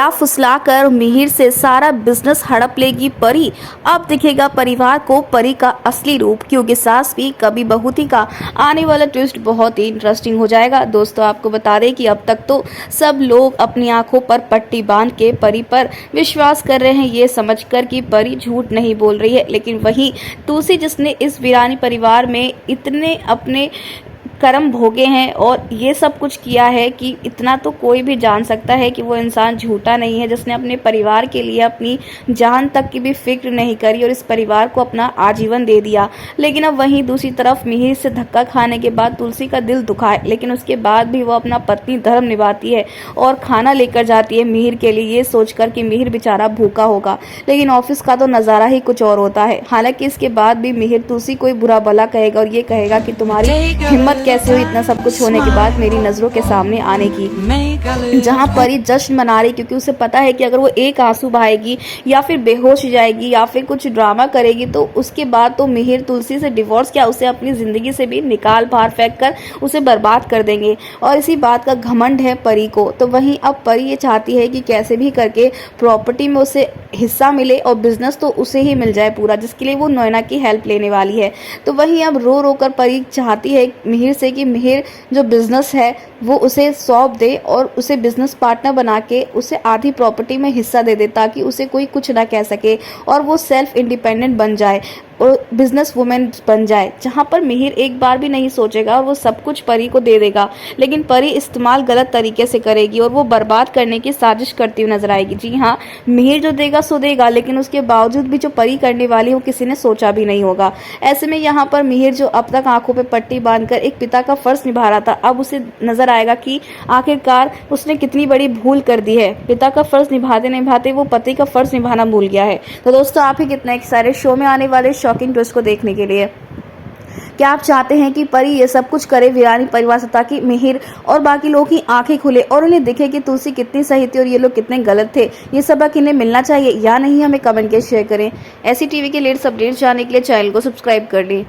फुसलाकर मिहिर से सारा बिजनेस हड़प लेगी परी। अब दिखेगा परिवार को परी का असली रूप, क्योंकि सास भी कभी बहू थी का आने वाला ट्विस्ट बहुत ही इंटरेस्टिंग हो जाएगा। दोस्तों, आपको बता दें कि अब तक तो सब लोग अपनी आंखों पर पट्टी बांध के परी पर विश्वास कर रहे हैं, ये समझकर कि परी झूठ नहीं बोल रही है। लेकिन वही तुलसी, जिसने इस वीरानी परिवार में इतने अपने कर्म भोगे हैं और ये सब कुछ किया है कि इतना तो कोई भी जान सकता है कि वो इंसान झूठा नहीं है, जिसने अपने परिवार के लिए अपनी जान तक की भी फिक्र नहीं करी और इस परिवार को अपना आजीवन दे दिया। लेकिन अब वहीं दूसरी तरफ मिहिर से धक्का खाने के बाद तुलसी का दिल दुखा है, लेकिन उसके बाद भी वो अपना पत्नी धर्म निभाती है और खाना लेकर जाती है मिहिर के लिए, ये सोचकर कि मिहिर बेचारा भूखा होगा। लेकिन ऑफिस का तो नज़ारा ही कुछ और होता है। हालांकि इसके बाद भी मिहिर तुलसी को बुरा भला कहेगा और ये कहेगा कि तुम्हारी हिम्मत कैसे हुई इतना सब कुछ होने के बाद मेरी नजरों के सामने आने की। जहां परी जश्न मना रही, क्योंकि उसे पता है कि अगर वो एक आंसू बहाएगी या फिर बेहोश हो जाएगी या फिर कुछ ड्रामा करेगी तो उसके बाद तो मिहिर तुलसी से डिवोर्स क्या, उसे अपनी जिंदगी से भी निकाल बाहर फेंक कर उसे बर्बाद कर देंगे। और इसी बात का घमंड है परी को। तो वहीं अब परी ये चाहती है कि कैसे भी करके प्रॉपर्टी में उसे हिस्सा मिले और बिजनेस तो उसे ही मिल जाए पूरा, जिसके लिए वो नैना की हेल्प लेने वाली है। तो वहीं अब रो रो कर परी चाहती है मिहिर से कि मिहिर जो बिजनेस है वो उसे सौंप दे और उसे बिजनेस पार्टनर बना के उसे आधी प्रॉपर्टी में हिस्सा दे दे, ताकि उसे कोई कुछ ना कह सके और वो सेल्फ इंडिपेंडेंट बन जाए और बिजनेस वुमेन बन जाए, जहां पर मिहिर एक बार भी नहीं सोचेगा और वो सब कुछ परी को दे देगा। लेकिन परी इस्तेमाल गलत तरीके से करेगी और वो बर्बाद करने की साजिश करती हुई नजर आएगी। जी हाँ, मिहिर जो देगा सो देगा, लेकिन उसके बावजूद भी जो परी करने वाली वो किसी ने सोचा भी नहीं होगा। ऐसे में यहाँ पर मिहिर जो अब तक आंखों पर पट्टी बांधकर एक पिता का फर्ज निभा रहा था, अब उसे नजर आएगा कि आखिरकार उसने कितनी बड़ी भूल कर दी है। पिता का फर्ज निभाते निभाते वो पति का फर्ज निभाना भूल गया है। तो दोस्तों, आप ही कितना एक्साइटेड शो में आने वाले शॉकिंग ट्विस्ट को देखने के लिए? क्या आप चाहते हैं कि परी ये सब कुछ करे वीरानी परिवार से, ताकि मिहिर और बाकी लोगों की आंखें खुले और उन्हें दिखे कि तुलसी कितनी सही थी और ये लोग कितने गलत थे? ये सबक इन्हें मिलना चाहिए या नहीं, हमें कमेंट के शेयर करें। ऐसी टीवी के लेटेस्ट अपडेट्स जानने के लिए चैनल को सब्सक्राइब कर लें।